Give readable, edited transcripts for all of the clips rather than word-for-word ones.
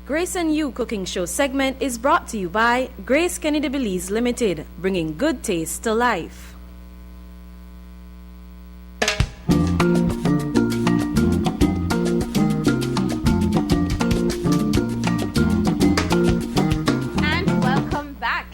Grace and You Cooking Show segment is brought to you by Grace Kennedy Belize Limited, bringing good taste to life.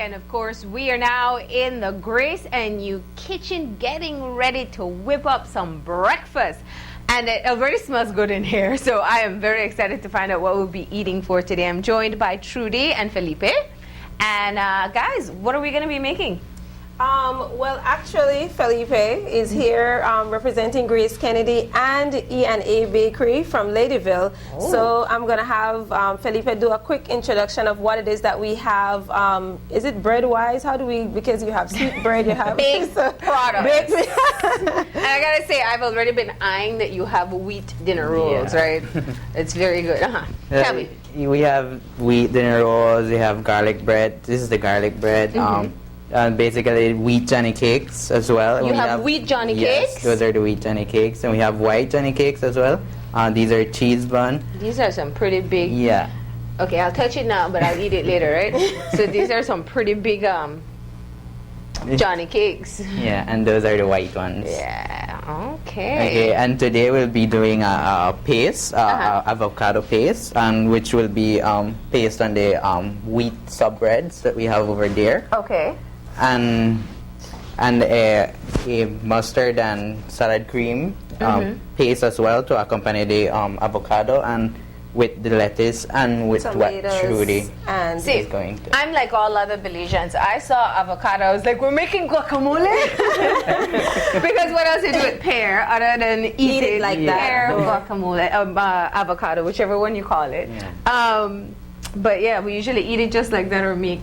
And of course, we are now in the Grace and You kitchen getting ready to whip up some breakfast. And it already smells good in here, so I am very excited to find out what we'll be eating for today. I'm joined by Trudy and Felipe. And guys, what are we going to be making? Well, actually, Felipe is here representing Grace Kennedy and E&A Bakery from Ladyville. Oh. So I'm going to have Felipe do a quick introduction of what it is that we have. Is it bread-wise? How do we, because you have sweet bread, you have... Baked products. And I got to say, I've already been eyeing that you have wheat dinner rolls, right? It's very good. Tell me. We have wheat dinner rolls, we have garlic bread. This is the garlic bread. And basically wheat Johnny cakes as well. You have wheat Johnny cakes? Cakes? Those are the wheat Johnny cakes. And we have white Johnny cakes as well. These are cheese bun. These are some pretty big... Yeah. Okay, I'll touch it now, but I'll eat it later, right? So these are some pretty big Johnny cakes. Yeah, and those are the white ones. Yeah, okay. Okay, and today we'll be doing a paste, avocado paste, which will be paste on the wheat sub-breads that we have over there. Okay. And a mustard and salad cream paste as well to accompany the avocado, and with the lettuce and with tomatoes what Trudy and is going to. I'm like all other Belizeans. I saw avocado. I was like, we're making guacamole? Because what else do you do with pear other than eat it like that? Pear, guacamole, avocado, whichever one you call it. Yeah. But yeah, we usually eat it just like that or make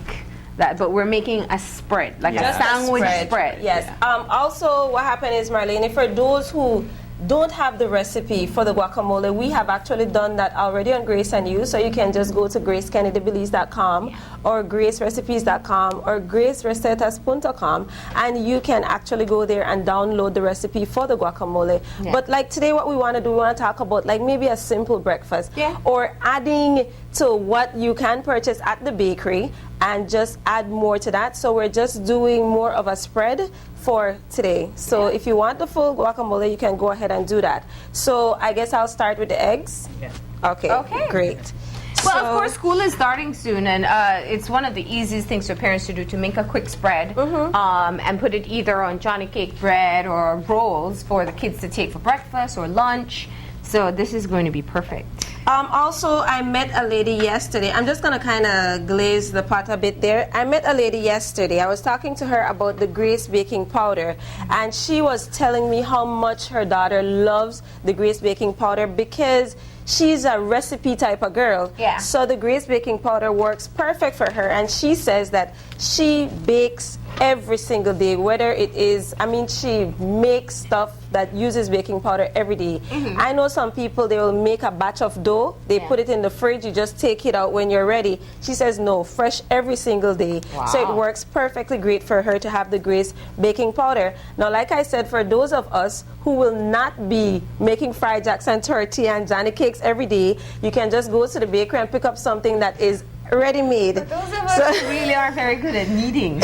that, but we're making a spread, like a sandwich spread. Yes. Yeah. Also, what happened is, Marlene, for those who don't have the recipe for the guacamole, we have actually done that already on Grace and You, so you can just go to gracekennedybelize.com or gracerecipes.com or gracerecettaspoon.com, and you can actually go there and download the recipe for the guacamole. Yeah. But like today, what we want to do, we want to talk about like maybe a simple breakfast, or adding to what you can purchase at the bakery and just add more to that. So we're just doing more of a spread for today. So if you want the full guacamole, you can go ahead and do that. So I guess I'll start with the eggs. Yeah. Okay. Great. Well, of course, school is starting soon, and it's one of the easiest things for parents to do, to make a quick spread and put it either on Johnny cake bread or rolls for the kids to take for breakfast or lunch. So this is going to be perfect. Also, I met a lady yesterday. I'm just going to kind of glaze the pot a bit there. I met a lady yesterday. I was talking to her about the Grace baking powder, and she was telling me how much her daughter loves the Grace baking powder because she's a recipe type of girl. Yeah. So the Grace baking powder works perfect for her, and she says that she bakes every single day, whether it is, I mean, she makes stuff that uses baking powder every day. I know some people, they will make a batch of dough, they put it in the fridge, you just take it out when you're ready. She says no, fresh every single day. Wow. So it works perfectly great for her to have the Grace baking powder. Now, like I said, for those of us who will not be making fried jacks and tortilla and Johnny cakes every day, you can just go to the bakery and pick up something that is ready-made. But those of us who really are very good at kneading.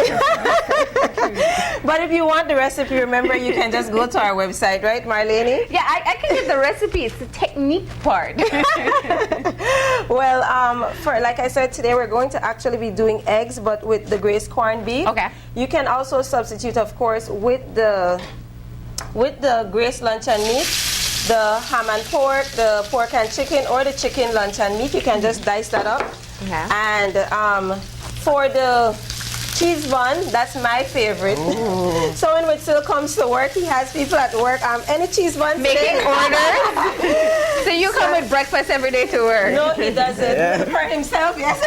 But if you want the recipe, remember you can just go to our website, right, Marlene? Yeah, I can get the recipe. It's the technique part. Well, for like I said, today we're going to actually be doing eggs, but with the Grace corned beef. Okay. You can also substitute, of course, with the Grace luncheon meat, the ham and pork, the pork and chicken, or the chicken luncheon meat. You can just dice that up. Okay. And for the cheese bun, that's my favorite. So when Witzel comes to work, he has people at work, any cheese bun making orders. So you come with breakfast every day to work? No, he doesn't. For himself, yes.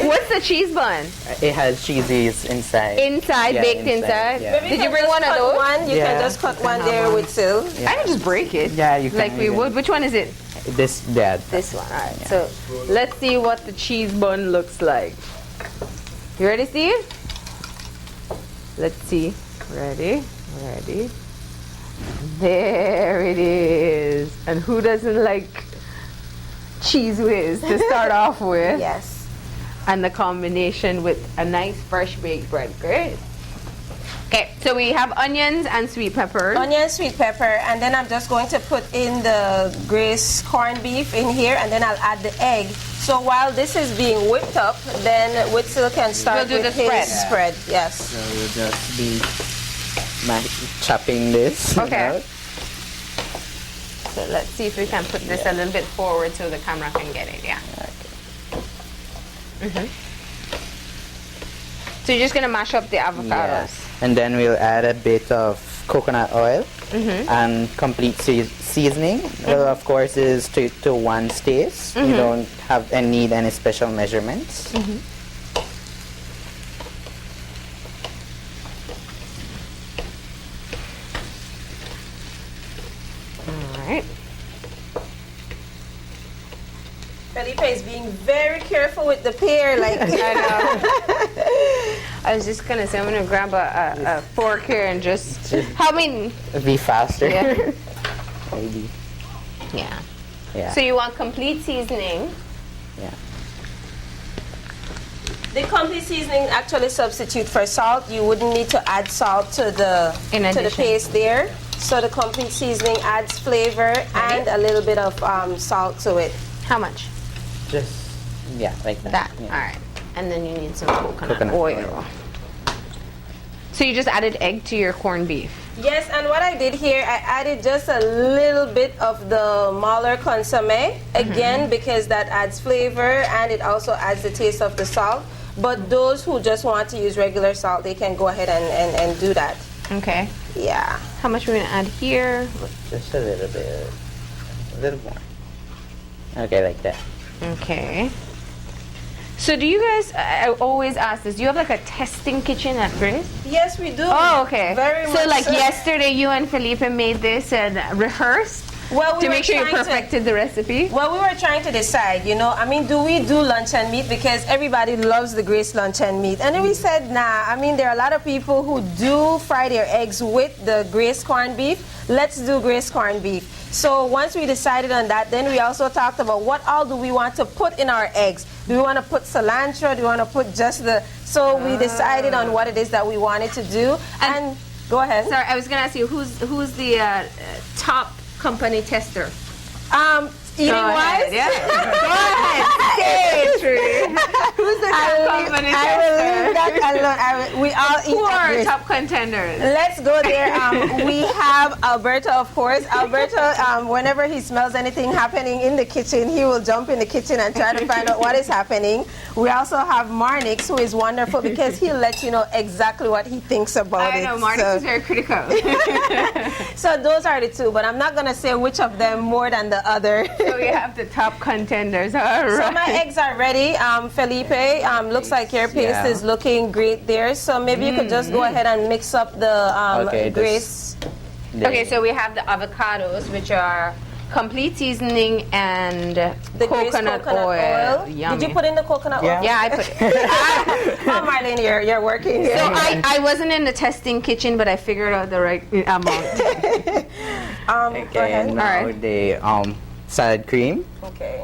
What's the cheese bun? It has cheesies inside. Baked inside? Yeah. Did you bring one of those? You can just cut one there with Sil. I can just break it. Yeah, you can. Like we would. Which one is it? This one. All right. Yeah. So let's see what the cheese bun looks like. You ready, Steve? Let's see. Ready? There it is. And who doesn't like cheese whiz to start off with. Yes. And the combination with a nice fresh baked bread. Great. Okay, so we have onions and sweet peppers. Onion, sweet pepper, and then I'm just going to put in the Grace corned beef in here, and then I'll add the egg. So while this is being whipped up, then Witzel can start We'll do with the his spread. spread. Yes. So we'll just be chopping this. Okay. out. So let's see if we can put this a little bit forward so the camera can get it. Yeah. Okay. So you're just gonna mash up the avocados. Yes. And then we'll add a bit of coconut oil and complete seasoning. Well, of course, is to one's taste. You don't have need any special measurements. All right. Felipe is being very careful with the pear. Like I know. I was just gonna say I'm gonna grab a fork here and just help me. Be faster. Yeah. Maybe. Yeah. Yeah. So you want complete seasoning? Yeah. the complete seasoning actually substitute for salt. You wouldn't need to add salt to the paste there. So the complete seasoning adds flavor and a little bit of salt to it. How much? Just like that. That. Yeah. All right. And then you need some coconut oil. So you just added egg to your corned beef. Yes, and what I did here, I added just a little bit of the Mahler consommé, again, because that adds flavor and it also adds the taste of the salt. But those who just want to use regular salt, they can go ahead and do that. Okay. Yeah. How much are we going to add here? Just a little bit. A little more. Okay, like that. Okay. So do you guys, I always ask this, do you have like a testing kitchen at Grace? Yes, we do. Oh, okay. Very so much like so. yesterday you and Felipe made this and rehearsed Well, we to were make sure you trying to- perfected the recipe? Well, we were trying to decide, do we do luncheon meat? Because everybody loves the Grace luncheon meat. And then we said, nah, there are a lot of people who do fry their eggs with the Grace corned beef. Let's do Grace corned beef. So once we decided on that, then we also talked about what all do we want to put in our eggs. Do we want to put cilantro? Do we want to put just the... So we decided on what it is that we wanted to do. And go ahead. Sorry, I was going to ask you, who's the top company tester? Eating wise? Yeah. Go ahead. Say it, Tree. Who's the top company I tester? will leave that alone. We all eat Who at are Grace. top contenders? Let's go there. We have Alberto, of course. Alberto, whenever he smells anything happening in the kitchen, he will jump in the kitchen and try to find out what is happening. We also have Marnix, who is wonderful because he'll let you know exactly what he thinks about I it. know, Marnix is very critical. So those are the two, but I'm not going to say which of them more than the other. So we have the top contenders. All right. So my eggs are ready. Felipe, looks like your paste is looking great there. So maybe you could just go ahead and mix up the Grace. Okay, so we have the avocados, which are complete seasoning and The Grace coconut oil. Yummy. Did you put in the coconut oil? Yeah, I put it. Oh, Marlene, you're working here. So I wasn't in the testing kitchen, but I figured out the right amount. Go Okay, ahead. and now Alright. the salad cream. Okay.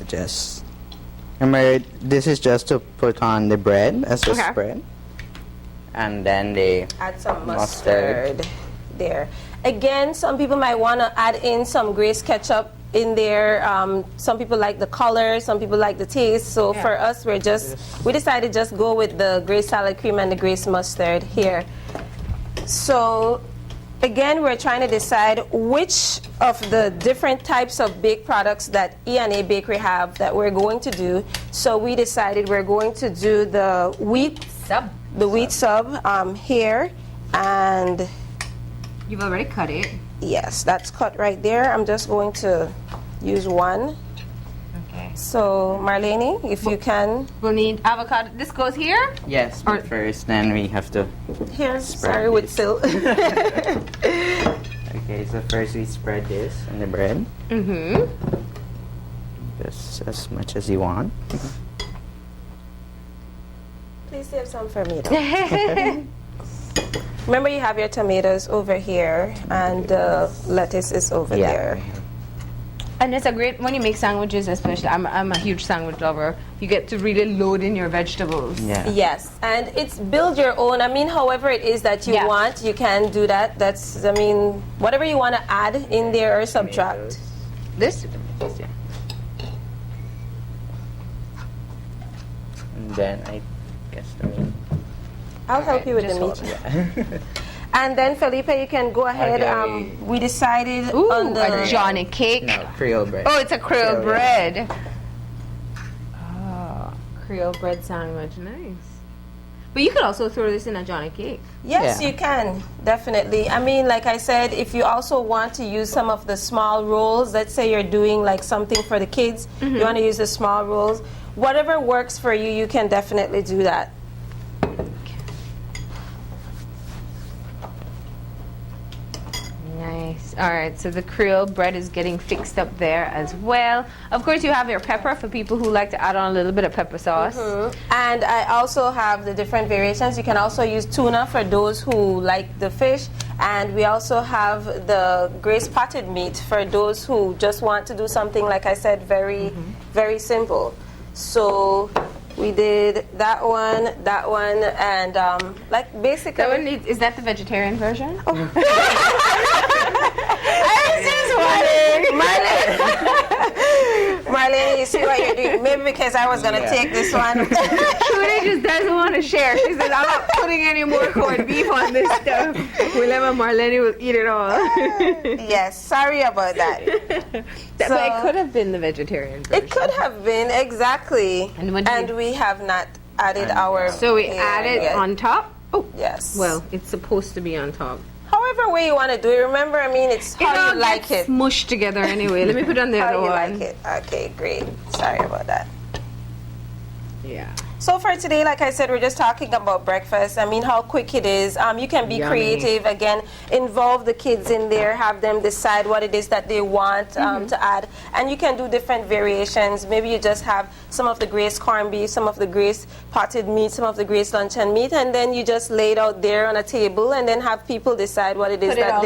Just remember, this is just to put on the bread as a Okay. spread, and then the Add some Mustard. mustard there. Again, some people might want to add in some Grace ketchup in there. Some people like the color, some people like the taste. So for us, we decided just go with the Grace salad cream and the Grace mustard here. So again, we're trying to decide which of the different types of baked products that E&A Bakery have that we're going to do. So we decided we're going to do the wheat Sub. here, and You've already cut it. yes, that's cut right there. I'm just going to use one. Okay. So Marlene, if you can, We'll need avocado. This goes here? yes. But first, then we have to. here, Spread sorry, with it. Sil. Okay, so first we spread this on the bread, Mm-hmm. just as much as you want. Please save some for me though. Remember, you have your tomatoes over here and the lettuce is over there. And it's a great, when you make sandwiches especially, I'm a huge sandwich lover, you get to really load in your vegetables. Yeah. Yes, and it's build your own. I mean, however it is that you Yeah. want, you can do that. That's, I mean, whatever you want to add in there or subtract. This? And then I guess I'll help you with the just meat. And then, Felipe, you can go ahead. Okay. We decided Ooh, on the... a Johnny cake. no, Creole bread. Oh, it's a Creole Creole, bread. Oh, Creole bread sandwich, nice. But you could also throw this in a Johnny cake. Yes, Yeah. you can, definitely. I mean, like I said, if you also want to use some of the small rolls, let's say you're doing like something for the kids, you want to use the small rolls, whatever works for you, you can definitely do that. Nice. All right, so the Creole bread is getting fixed up there as well. Of course, you have your pepper for people who like to add on a little bit of pepper sauce. And I also have the different variations. You can also use tuna for those who like the fish. And we also have the Grace potted meat for those who just want to do something, like I said, very, very simple. So we did that one, and like basically. That one is that the vegetarian version? I was just wondering. Marlene, you see what you're doing? Maybe because I was going to take this one. Trudy just doesn't want to share. She says, I'm not putting any more corned beef on this stuff. Whenever Marlene will eat it all. Yes, sorry about that. But it could have been the vegetarian version. It could have been, exactly. And what do you- we have not added our... So we pear add it yet. on top? Oh, Yes. well, it's supposed to be on top. However way you want to do it, remember, I mean, it's how you like it. Mushed together anyway. Let me put on the How other you one. like it. Okay, great. Sorry about that. Yeah. So for today, like I said, we're just talking about breakfast. I mean, how quick it is. You can be Yummy. creative. Again, involve the kids in there. Have them decide what it is that they want to add. And you can do different variations. Maybe you just have some of the Grace corned beef, some of the Grace potted meat, some of the Grace luncheon meat, and then you just lay it out there on a table and then have people decide what it is Put it that all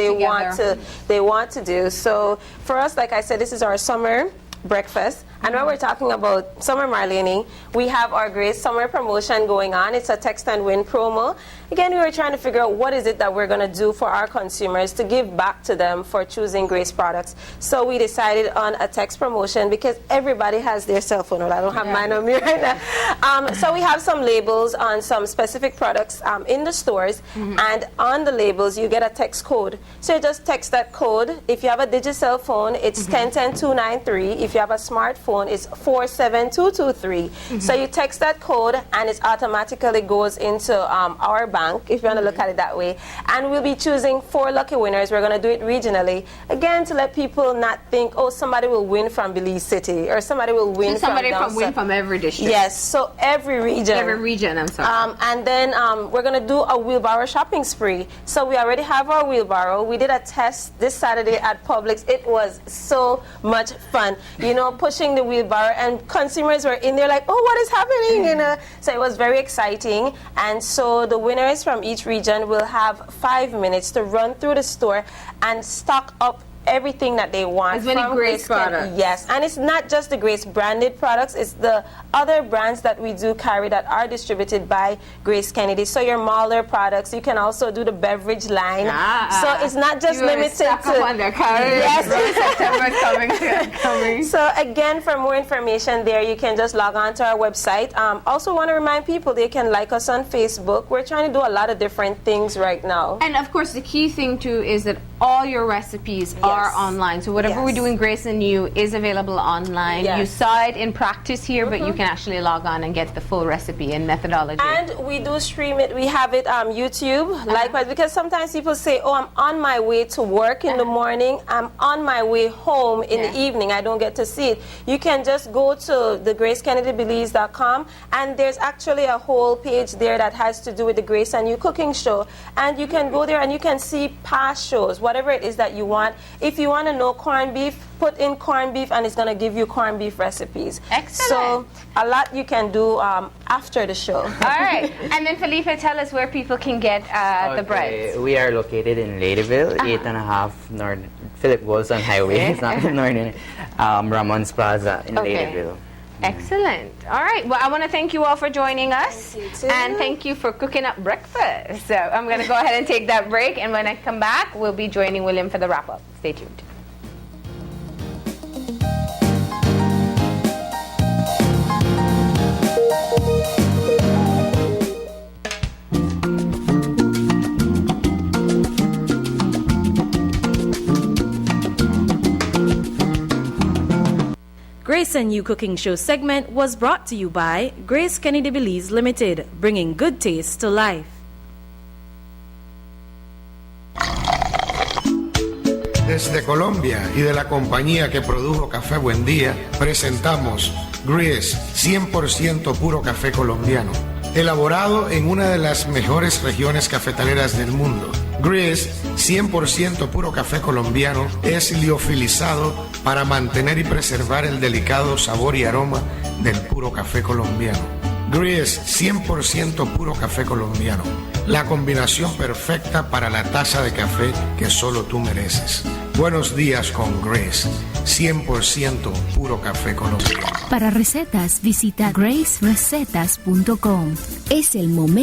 they want to do. So for us, like I said, this is our summer breakfast. And when we're talking about summer, Marlene, we have our great summer promotion going on. It's a text and win promo. Again, we were trying to figure out what is it that we're going to do for our consumers to give back to them for choosing Grace products. So we decided on a text promotion because everybody has their cell phone. Well, I don't have mine on me right now. So we have some labels on some specific products in the stores. And on the labels, you get a text code. So you just text that code. If you have a Digicel phone, it's 1010-293. If you have a smartphone, it's 47223. So you text that code and it automatically goes into our bank, if you want to look at it that way. And we'll be choosing 4 lucky winners. We're going to do it regionally. Again, to let people not think, oh, somebody will win from Belize City or somebody will win Somebody from win from every district. Yes, so every region. Every region, I'm sorry. And then we're going to do a wheelbarrow shopping spree. So we already have our wheelbarrow. We did a test this Saturday at Publix. It was so much fun. You know, pushing the wheelbarrow, and consumers were in there like, oh, what is happening? So it was very exciting. And so the winners from each region will have 5 minutes to run through the store and stock up everything that they want. As many from Grace products. Yes, and it's not just the Grace branded products, it's the other brands that we do carry that are distributed by Grace Kennedy. So your Mahler products, you can also do the beverage line. So it's not just limited to... on their cars. Yes. September coming. So again, for more information there, you can just log on to our website. Also want to remind people they can like us on Facebook. We're trying to do a lot of different things right now. And of course, the key thing too is that all your recipes are online. So whatever we're doing, Grace and You, is available online. Yes. You saw it in practice here, but you can actually log on and get the full recipe and methodology. And we do stream it. We have it on YouTube, likewise, because sometimes people say, oh, I'm on my way to work in the morning. I'm on my way home in the evening. I don't get to see it. You can just go to the GraceKennedyBelize.com, and there's actually a whole page there that has to do with the Grace and You cooking show. And you can go there and you can see past shows, whatever it is that you want. If you want to know corned beef, put in corned beef and it's going to give you corned beef recipes. Excellent. So a lot you can do after the show. All right. And then Felipe, tell us where people can get the bread. We are located in Ladyville, 8.5 North Philip Wilson Highway. It's not in Northern, Ramon's Plaza in Ladyville. Excellent. All right. Well, I want to thank you all for joining us. Thank you too. And thank you for cooking up breakfast. So I'm going to go ahead and take that break. And when I come back, we'll be joining William for the wrap-up. Stay tuned. Grace and You Cooking Show segment was brought to you by Grace Kennedy Belize Limited, bringing good taste to life. Desde Colombia y de la compañía que produjo Café Buen Día, presentamos Grace 100% puro café colombiano, elaborado en una de las mejores regiones cafetaleras del mundo. Grace 100% puro café colombiano es liofilizado para mantener y preservar el delicado sabor y aroma del puro café colombiano. Grace 100% puro café colombiano, la combinación perfecta para la taza de café que solo tú mereces. Buenos días con Grace, 100% puro café colombiano. Para recetas visita gracerecetas.com. Es el momento